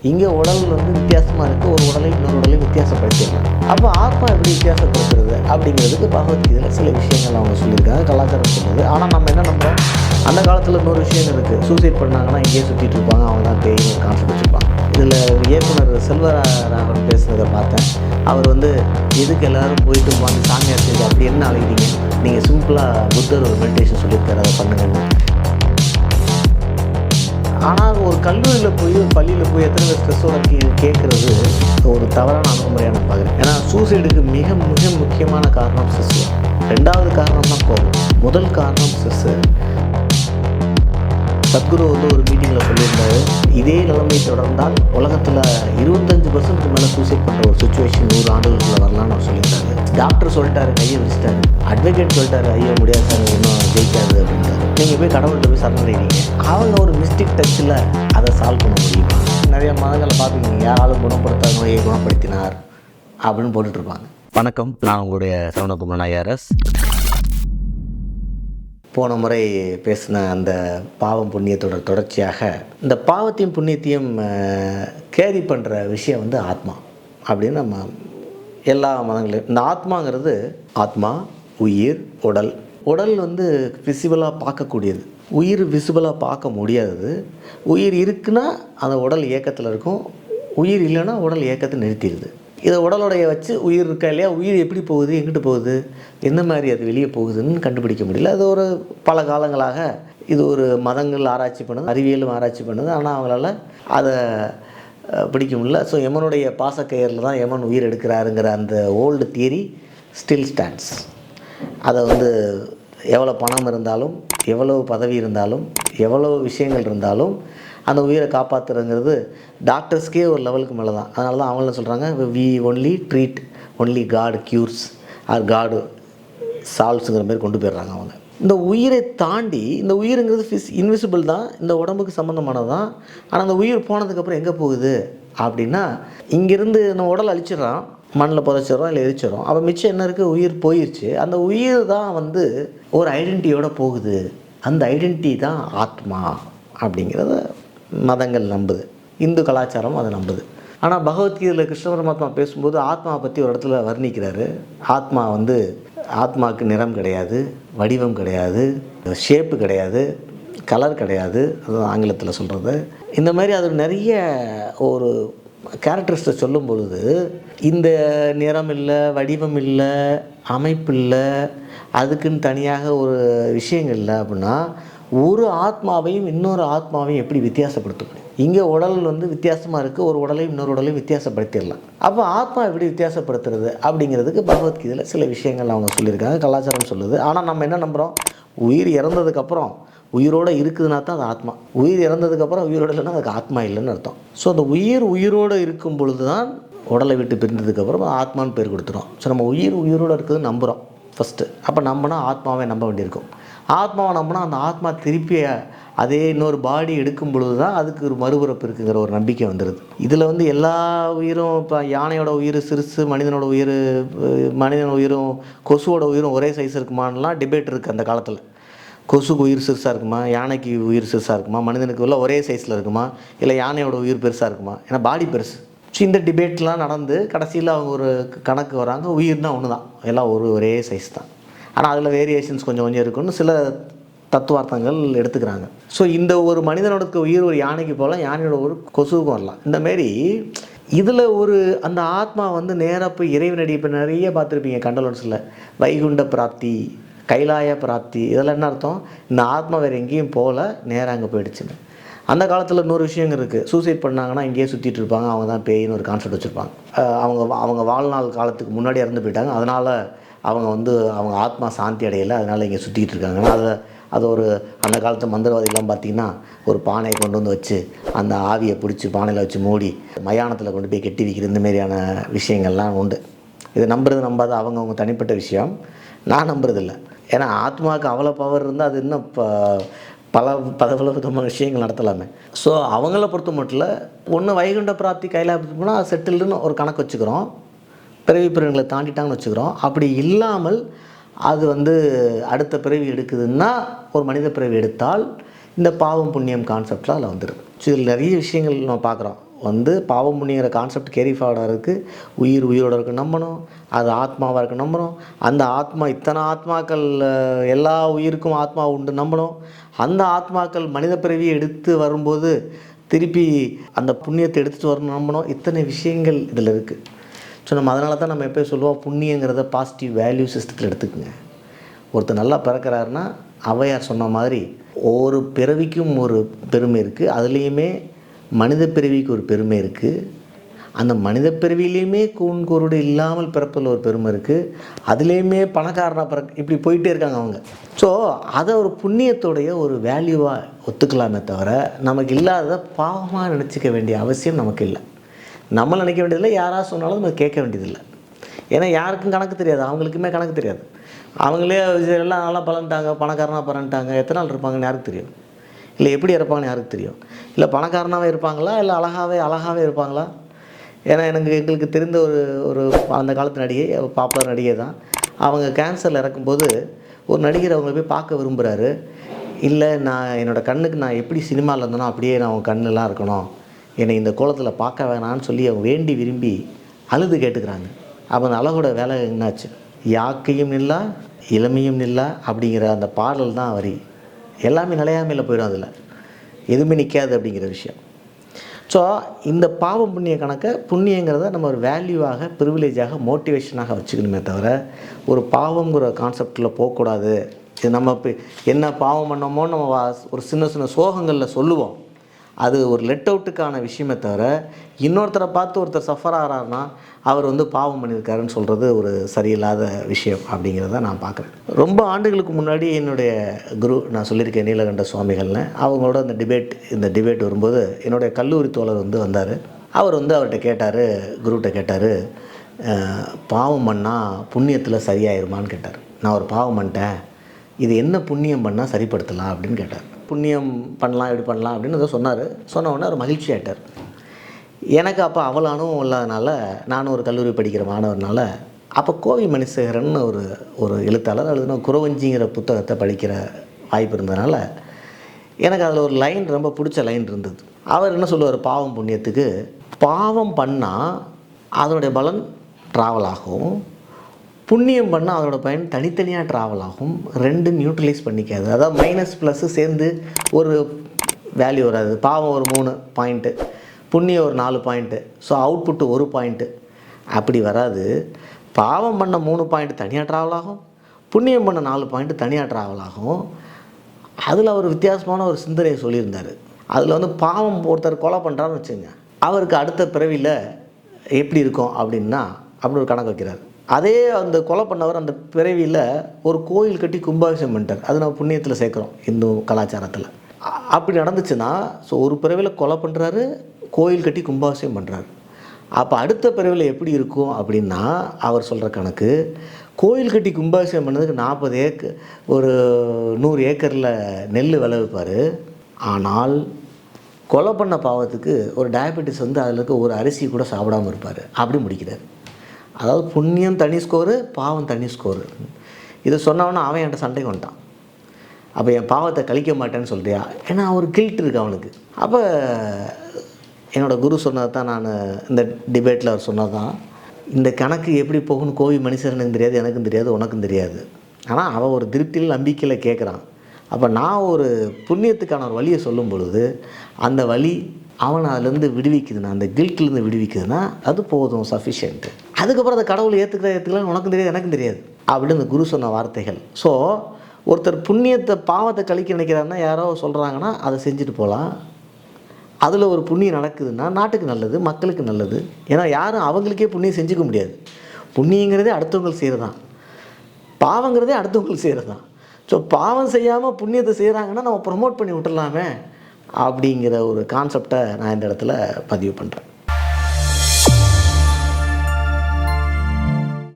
இங்கே உடல் வந்து வித்தியாசமாக இருக்குது, ஒரு உடலை இன்னொரு உடலை வித்தியாசப்படுத்திடலாம். அப்போ ஆத்மா எப்படி வித்தியாசப்படுத்துறது அப்படிங்கிறதுக்கு பகவத்கீதையில் சில விஷயங்கள் அவங்க சொல்லியிருக்காங்க, கலாச்சாரம் சொல்லுது. ஆனால் நம்ம என்ன நம்புறோம், அந்த காலத்தில் இன்னொரு விஷயம் இருக்குது, சூசைட் பண்ணாங்கன்னா இங்கேயே சுற்றிட்டு இருப்பாங்க, அவங்க தான் பேய்னு ஒரு கான்செப்ட் வச்சுருப்பாங்க. இதில் இயக்குனர் செல்வராகவன் பேசுனதை பார்த்தேன். அவர் வந்து எதுக்கு எல்லோரும் போயிட்டு வந்து சாமியார் செய்து அப்படி என்ன அழைக்கிறீங்க, நீங்கள் சிம்பிளாக புத்தர் ஒரு மெடிடேஷன் சொல்லியிருக்காரு, அதை பண்ணுங்கன்னு. ஆனால் ஒரு கல்லூரியில் போய் ஒரு பள்ளியில் போய் எத்தனை பேர் ஸ்ட்ரெஸ்ஸோட கேட்குறது ஒரு தவறான அணுகுமுறையாக நான் பார்க்குறேன். ஏன்னா சூசைடுக்கு மிக மிக முக்கியமான காரணம் ஸ்ட்ரெஸ்ஸு. ரெண்டாவது காரணம் தான் கோபம். முதல் காரணம் ஸ்ட்ரெஸ்ஸு. சத்குரு வந்து ஒரு மீட்டிங்கில் சொல்லியிருந்தாரு, இதே நிலைமை தொடர்ந்தால் உலகத்தில் 25% மேலே சூசைட் பண்ணுற ஒரு சுச்சுவேஷன் 100 ஆண்டுகளுக்குள்ள வரலான்னு அவர் சொல்லியிருந்தாரு. டாக்டர் சொல்லிட்டாரு, கையை வச்சுட்டாரு. அட்வொகேட் சொல்லிட்டாரு, ஐயோ முடியாது சார், இன்னும் ஜெயிக்காது அப்படின்றாரு. நீங்கள் போய் கடவுள்கிட்ட போய் சரணடைவீங்க. அவங்க ஒரு மிஸ்டேக் டச்சில் அதை சால்வ் பண்ண முடியுமா? நிறைய மதங்களை பார்த்துக்கிங்க, யாராலும் குணப்படுத்த நோயை குணப்படுத்தினார் அப்படின்னு போட்டுட்ருப்பாங்க. வணக்கம், நான் உங்களுடைய சரவணகுமார் ஐஆர்எஸ். போன முறை பேசின அந்த பாவம் புண்ணியத்தோட தொடர்ச்சியாக இந்த பாவத்தையும் புண்ணியத்தையும் கேரி பண்ணுற விஷயம் வந்து ஆத்மா அப்படின்னு நம்ம எல்லா மதங்களையும். இந்த ஆத்மாங்கிறது ஆத்மா, உயிர், உடல். உடல் வந்து விசிபிளாக பார்க்கக்கூடியது, உயிர் விசிபிளாக பார்க்க முடியாதது. உயிர் இருக்குன்னா அந்த உடல் இயக்கத்தில் இருக்கும், உயிர் இல்லைன்னா உடல் இயக்கத்தை நிறுத்திடுது. இதை உடலுடைய வச்சு உயிர் இருக்கா இல்லையா, உயிர் எப்படி போகுது, எங்கிட்டு போகுது, எந்த மாதிரி அது வெளியே போகுதுன்னு கண்டுபிடிக்க முடியல. அது ஒரு பல காலங்களாக இது ஒரு மதங்கள் ஆராய்ச்சி பண்ணுது, அறிவியலும் ஆராய்ச்சி பண்ணுது. ஆனால் அவங்களால அதை பிடிக்க முடியல. ஸோ யமனுடைய பாசக்கயிறில் தான் யமன் உயிர் எடுக்கிறாருங்கிற அந்த ஓல்டு தியரி ஸ்டில் ஸ்டாண்ட்ஸ். அதை வந்து எவ்வளோ பணம் இருந்தாலும், எவ்வளோ பதவி இருந்தாலும், எவ்வளோ விஷயங்கள் இருந்தாலும் அந்த உயிரை காப்பாற்றுறங்கிறது டாக்டர்ஸ்க்கே ஒரு லெவலுக்கு மேலே தான். அதனால தான் அவங்கள சொல்கிறாங்க, we only treat, only God cures or God சால்வ்ஸுங்கிற மாதிரி கொண்டு போயிடுறாங்க அவங்க. இந்த உயிரை தாண்டி, இந்த உயிருங்கிறது இன்விசிபிள் தான், இந்த உடம்புக்கு சம்மந்தமானது தான். ஆனால் அந்த உயிர் போனதுக்கப்புறம் எங்கே போகுது அப்படின்னா, இங்கேருந்து நம்ம உடல் அழிச்சிடறான், மண்ணில் புதைச்சிடறோம், இல்லை எரிச்சிடறோம். அப்போ மிச்சம் என்ன இருக்குது, உயிர் போயிடுச்சு. அந்த உயிர் தான் வந்து ஒரு ஐடென்டிட்டியோடு போகுது. அந்த ஐடென்டிட்டி தான் ஆத்மா அப்படிங்கிறத மதங்கள் நம்புது, இந்து கலாச்சாரம் அதை நம்புது. ஆனால் பகவத்கீதையில் கிருஷ்ண பரமாத்மா பேசும்போது ஆத்மாவை பற்றி ஒரு இடத்துல வர்ணிக்கிறாரு. ஆத்மா வந்து ஆத்மாவுக்கு நிறம் கிடையாது, வடிவம் கிடையாது, ஷேப்பு கிடையாது, கலர் கிடையாது, அதுதான் ஆங்கிலத்தில் சொல்கிறது. இந்த மாதிரி அது நிறைய ஒரு கேரக்டரிஸ்ட்டை சொல்லும் பொழுது இந்த நிறம் இல்லை, வடிவம் இல்லை, அமைப்பு இல்லை, அதுக்குன்னு தனியாக ஒரு விஷயங்கள் இல்லை அப்படின்னா ஒரு ஆத்மாவையும் இன்னொரு ஆத்மாவையும் எப்படி வித்தியாசப்படுத்த முடியும்? இங்கே உடல் வந்து வித்தியாசமாக இருக்குது, ஒரு உடலையும் இன்னொரு உடலையும் வித்தியாசப்படுத்திடலாம். அப்போ ஆத்மா எப்படி வித்தியாசப்படுத்துறது அப்படிங்கிறதுக்கு பகவத்கீதையில் சில விஷயங்கள் அவங்க சொல்லியிருக்காங்க, கலாச்சாரம் சொல்லுது. ஆனால் நம்ம என்ன நம்புகிறோம், உயிர் இறந்ததுக்கப்புறம் உயிரோடு இருக்குதுன்னா தான் அது ஆத்மா. உயிர் இறந்ததுக்கப்புறம் உயிரோடு இல்லைன்னா அதுக்கு ஆத்மா இல்லைன்னு அர்த்தம். ஸோ அந்த உயிரோடு இருக்கும் பொழுது தான் உடலை விட்டு பிரிந்ததுக்கப்புறம் ஆத்மான்னு பேர் கொடுத்துரும். ஸோ நம்ம உயிரோடு இருக்குதுன்னு நம்புகிறோம் ஃபஸ்ட்டு. அப்போ நம்பினா ஆத்மாவே நம்ப வேண்டியிருக்கும். ஆத்மாவை நம்பினா அந்த ஆத்மா திருப்பி அதே இன்னொரு பாடி எடுக்கும் பொழுது தான் அதுக்கு ஒரு மறுபிறப்பு இருக்குங்கிற ஒரு நம்பிக்கை வந்துடுது. இதில் வந்து எல்லா உயிரும், இப்போ யானையோட உயிர் சிறுசு, மனிதனோட உயிரும் கொசுவோட உயிரும் ஒரே சைஸ் இருக்குமான்லாம் டிபேட் இருக்குது அந்த காலத்தில். கொசுக்கு உயிர் சிறுசாக இருக்குமா, யானைக்கு உயிர் சிறுசாக இருக்குமா, மனிதனுக்கு உள்ள ஒரே சைஸில் இருக்குமா, இல்லை யானையோட உயிர் பெருசாக இருக்குமா, ஏன்னா பாடி பெருசு. ஸோ இந்த டிபேட்லாம் நடந்து கடைசியில் அவங்க ஒரு கணக்கு வராங்க, உயிர்னா ஒன்று தான், எல்லாம் ஒரே சைஸ் தான். ஆனால் அதில் வேரியேஷன்ஸ் கொஞ்சம் கொஞ்சம் இருக்குன்னு சில தத்துவார்த்தங்கள் எடுத்துக்கிறாங்க. ஸோ இந்த ஒரு மனிதனோட உயிர் ஒரு யானைக்கு போகலாம், யானையோட ஒரு கொசுவுக்கும் வரலாம். இந்தமாரி இதில் அந்த ஆத்மா வந்து நேராக போய் இறைவனடி. இப்போ நிறைய பார்த்துருப்பீங்க கண்டலன்ஸில், வைகுண்ட பிராப்தி, கைலாய பிராப்தி, இதெல்லாம் என்ன அர்த்தம், இந்த ஆத்மா வேறு எங்கேயும் போகல, நேராக அங்கே போயிடுச்சுன்னு. அந்த காலத்தில் இன்னொரு விஷயங்கள் இருக்குது, சூசைட் பண்ணாங்கன்னா இங்கேயே சுற்றிட்டு இருப்பாங்க, அவங்க தான் பேயின்னு ஒரு கான்செப்ட் வச்சுருப்பாங்க. அவங்க வாழ்நாள் காலத்துக்கு முன்னாடி இறந்து போயிட்டாங்க, அதனால் அவங்க ஆத்மா சாந்தி அடையலை, அதனால் இங்கே சுற்றிக்கிட்டு இருக்காங்கன்னா அது ஒரு அந்த காலத்து மந்திரவாதிகள்லாம் பார்த்திங்கன்னா ஒரு பானையை கொண்டு வந்து வச்சு அந்த ஆவியை பிடிச்சி பானையில் வச்சு மூடி மயானத்தில் கொண்டு போய் கெட்டி வைக்கிற இந்த மாதிரியான விஷயங்கள்லாம் உண்டு. இது நம்பாத அவங்கவுங்க தனிப்பட்ட விஷயம், நான் நம்புறதில்லை. ஏன்னா ஆத்மாவுக்கு அவ்வளோ பவர் இருந்தால் அது இன்னும் பல விதமான விஷயங்கள் நடத்தலாமே. ஸோ அவங்கள பொறுத்த மட்டும் ஒன்று வைகுண்ட பிராப்தி கைலாயத்துக்கு போனால் செட்டில்டுன்னு ஒரு கணக்கு வச்சுக்கிறோம், பிறவிகளை தாண்டிட்டாங்கன்னு வச்சுக்கிறோம். அப்படி இல்லாமல் அது அடுத்த பிறவி எடுக்குதுன்னா ஒரு மனித பிறவி எடுத்தால் இந்த பாவம் புண்ணியம் கான்செப்டில் அதில் வந்துடுது. ஸோ இதில் நிறைய விஷயங்கள் நம்ம பார்க்குறோம். வந்து பாவம் புண்ணியங்கிற கான்செப்ட் கேரி ஃபார்வர்ட் ஆகிறதுக்கு உயிரோட இருக்க நம்பணும், அது ஆத்மாவாக இருக்க நம்பணும், அந்த ஆத்மா இத்தனை ஆத்மாக்கள் எல்லா உயிருக்கும் ஆத்மா உண்டு நம்பணும், அந்த ஆத்மாக்கள் மனித பிறவியை எடுத்து வரும்போது திருப்பி அந்த புண்ணியத்தை எடுத்துகிட்டு வரணும் நம்பணும். இத்தனை விஷயங்கள் இதில் இருக்குது. ஸோ நம்ம அதனால தான் நம்ம எப்போயும் சொல்லுவோம், புண்ணியங்கிறத பாசிட்டிவ் வேல்யூ சிஸ்டத்தில் எடுத்துக்கோங்க. ஒருத்தர் நல்லா பிறக்கிறாருன்னா ஔவையார் சொன்ன மாதிரி ஒவ்வொரு பிறவிக்கும் ஒரு பெருமை இருக்குது. அதுலேயுமே மனித பிறவிக்கு ஒரு பெருமை இருக்குது. அந்த மனித பிறவிலையுமே கூன் குருடு இல்லாமல் பிறப்பில் ஒரு பெருமை இருக்குது. அதுலேயுமே பணக்காரனாக இப்படி போயிட்டே இருக்காங்க அவங்க. ஸோ அதை ஒரு புண்ணியத்தோடைய ஒரு வேல்யூவாக ஒத்துக்கலாமே தவிர நமக்கு இல்லாததை பாவமாக நினச்சிக்க வேண்டிய அவசியம் நமக்கு இல்லை. நம்ம நினைக்க வேண்டியதில்லை, யாராவது சொன்னாலும் நம்ம கேட்க வேண்டியதில்லை. ஏன்னா யாருக்கும் கணக்கு தெரியாது, அவங்களுக்குமே கணக்கு தெரியாது. அவங்களே எல்லாம் நல்லா பலன்ட்டாங்க, பணக்காரனாக பலன்ட்டாங்க, எத்தனை நாள் இருப்பாங்கன்னு யாருக்கு தெரியும்? இல்லை எப்படி இருப்பாங்கன்னு யாருக்கு தெரியும்? இல்லை பணக்காரனாகவே இருப்பாங்களா, இல்லை அழகாகவே இருப்பாங்களா? ஏன்னா எங்களுக்கு தெரிந்த ஒரு அந்த காலத்து நடிகை, பாப்புலர் நடிகை தான். அவங்க கேன்சரில் இறக்கும்போது ஒரு நடிகர் அவங்கள போய் பார்க்க விரும்புகிறாரு. இல்லை, நான் என்னோடய கண்ணுக்கு நான் எப்படி சினிமாவில் இருந்தேனோ அப்படியே நான் அவங்க கண்ணெலாம் இருக்கணும், என்னை இந்த கோலத்தில் பார்க்க வேணான்னு சொல்லி அவங்க வேண்டி விரும்பி அழுது கேட்டுக்கிறாங்க. அப்போ அந்த அழகோட வேலை என்னாச்சு? யாக்கையும் நில்லா இளமையும் நில்லா அப்படிங்கிற அந்த பாடல் தான் வரி. எல்லாமே நிலையாமையில் போயிடும், அதில் எதுவுமே நிற்காது அப்படிங்கிற விஷயம். ஸோ இந்த பாவம் புண்ணிய கணக்கை, புண்ணியங்கிறத நம்ம ஒரு வேல்யூவாக, ப்ரிவிலேஜாக, மோட்டிவேஷனாக வச்சுக்கணுமே தவிர ஒரு பாவங்கிற கான்செப்டில் போகக்கூடாது. இது நம்ம இப்போ என்ன பாவம் பண்ணோமோ நம்ம ஒரு சின்ன சின்ன சோகங்களில் சொல்லுவோம். அது ஒரு லெட் அவுட்டுக்கான விஷயமே தவிர இன்னொருத்தரை பார்த்து ஒருத்தர் சஃபர் ஆகிறாருன்னா அவர் வந்து பாவம் பண்ணியிருக்காருன்னு சொல்கிறது ஒரு சரியில்லாத விஷயம் அப்படிங்கிறத நான் பார்க்குறேன். ரொம்ப ஆண்டுகளுக்கு முன்னாடி என்னுடைய குரு, நான் சொல்லியிருக்கேன் நீலகண்ட சுவாமிகள்னு, அவங்களோட இந்த டிபேட் வரும்போது என்னுடைய கல்லூரி தோழர் வந்தார். அவர் அவர்கிட்ட கேட்டார், குருகிட்ட கேட்டார், பாவம் பண்ணால் புண்ணியத்தில் சரியாயிருமான்னு கேட்டார். நான் ஒரு பாவம் பண்ணிட்டேன், இது என்ன புண்ணியம் பண்ணால் சரிப்படுத்தலாம் அப்படின்னு கேட்டார். புண்ணியம் பண்ணலாம், எப்படி பண்ணலாம் அப்படின்னு ஏதோ சொன்னார். சொன்ன உடனே ஒரு மகிழ்ச்சி ஆகிட்டார். எனக்கு அப்போ அவ்வளோ அனுபவம் இல்லாதனால, நானும் ஒரு கல்லூரி படிக்கிற மாணவர்னால, அப்போ கோவி மணிசேகரன் ஒரு எழுத்தாளர் எழுதின குறவஞ்சிங்கிற புத்தகத்தை படிக்கிற வாய்ப்பு இருந்ததுனால எனக்கு அதில் ஒரு லைன், ரொம்ப பிடிச்ச லைன் இருந்தது. அவர் என்ன சொல்லுவார், பாவம் புண்ணியத்துக்கு, பாவம் பண்ணால் அதனுடைய பலன் ட்ராவல் ஆகும், புண்ணியம் பண்ணால் அதோடய பயன் தனித்தனியாக ட்ராவல் ஆகும், ரெண்டு நியூட்ரலைஸ் பண்ணிக்காது. அதாவது மைனஸ் ப்ளஸ்ஸு சேர்ந்து ஒரு வேல்யூ வராது. பாவம் ஒரு 3 பாயிண்ட்டு, புண்ணியம் ஒரு 4 பாயிண்ட்டு, ஸோ அவுட்புட்டு 1 பாயிண்ட்டு அப்படி வராது. பாவம் பண்ண 3 பாயிண்ட் தனியாக ட்ராவல் ஆகும், புண்ணியம் பண்ண 4 பாயிண்ட்டு தனியாக ட்ராவல் ஆகும். அதில் அவர் வித்தியாசமான ஒரு சிந்தனையை சொல்லியிருந்தார். அதில் பாவம் ஒருத்தர் கொலை பண்ணுறான்னு வச்சுங்க, அவருக்கு அடுத்த பிறவியில் எப்படி இருக்கும் அப்படின்னா அப்படி ஒரு கணக்கு வைக்கிறார். அதே அந்த கொலை பண்ணவர் அந்த பிறவியில் ஒரு கோயில் கட்டி கும்பாபிஷேகம் பண்ணிட்டார். அது நம்ம புண்ணியத்தில் சேர்க்குறோம் இந்து கலாச்சாரத்தில். அப்படி நடந்துச்சுன்னா, ஸோ ஒரு பிறவியில் கொலை பண்ணுறாரு, கோயில் கட்டி கும்பாபிஷேகம் பண்ணுறாரு. அப்போ அடுத்த பிறவியில் எப்படி இருக்கும் அப்படின்னா, அவர் சொல்கிற கணக்கு, கோயில் கட்டி கும்பாபிஷேகம் பண்ணதுக்கு 40 ஏக்கர், ஒரு 100 ஏக்கரில் நெல் விளைவிப்பார். ஆனால் கொலை பண்ண பாவத்துக்கு ஒரு டயபெட்டிஸ் அதில் இருக்க ஒரு அரிசி கூட சாப்பிடாமல் இருப்பார். அப்படி முடிக்கிறார். அதாவது புண்ணியம் தனி ஸ்கோரு, பாவம் தனி ஸ்கோரு. இதை சொன்னவொன்னே அவன் என்கிட்ட சண்டைக்கு வந்துட்டான். அப்போ என் பாவத்தை கழிக்க மாட்டேன்னு சொல்கிறியா? ஏன்னா ஒரு கில்ட் இருக்குது அவனுக்கு. அப்போ என்னோடய குரு சொன்னது தான், நான் இந்த டிபேட்டில் அவர் சொன்னது தான், இந்த கணக்கு எப்படி போகும்னு கோவி மனுஷனுக்கு தெரியாது, எனக்கும் தெரியாது, உனக்கும் தெரியாது. ஆனால் அவன் ஒரு திருப்தியில் நம்பிக்கையில் கேட்குறான். அப்போ நான் ஒரு புண்ணியத்துக்கான ஒரு வழியை சொல்லும் பொழுது அந்த வழி அவனை அதுலேருந்து விடுவிக்குதுன்னா, அந்த கில்ட்லேருந்து விடுவிக்குதுன்னா அது போதும், சஃபிஷியன்ட்டு. அதுக்கப்புறம் அந்த கடவுளை ஏற்றுக்கலாம், உனக்கும் தெரியாது, எனக்கும் தெரியாது அப்படின்னு அந்த குரு சொன்ன வார்த்தைகள். ஸோ ஒருத்தர் புண்ணியத்தை பாவத்தை கழிக்க நினைக்கிறாருன்னா, யாரோ சொல்கிறாங்கன்னா அதை செஞ்சுட்டு போகலாம். அதில் ஒரு புண்ணியம் நடக்குதுன்னா நாட்டுக்கு நல்லது, மக்களுக்கு நல்லது. ஏன்னா யாரும் அவங்களுக்கே புண்ணியம் செஞ்சுக்க முடியாது. புண்ணியங்கிறதே அடுத்தவங்களுக்கு செய்கிறது தான், பாவங்கிறதே அடுத்தவங்களுக்கு செய்கிறது தான். ஸோ பாவம் செய்யாமல் புண்ணியத்தை செய்கிறாங்கன்னா நம்ம ப்ரொமோட் பண்ணி விட்டுடலாமே அப்படிங்கிற ஒரு கான்செப்டை நான் இந்த இடத்துல பதிவு பண்ணுறேன்.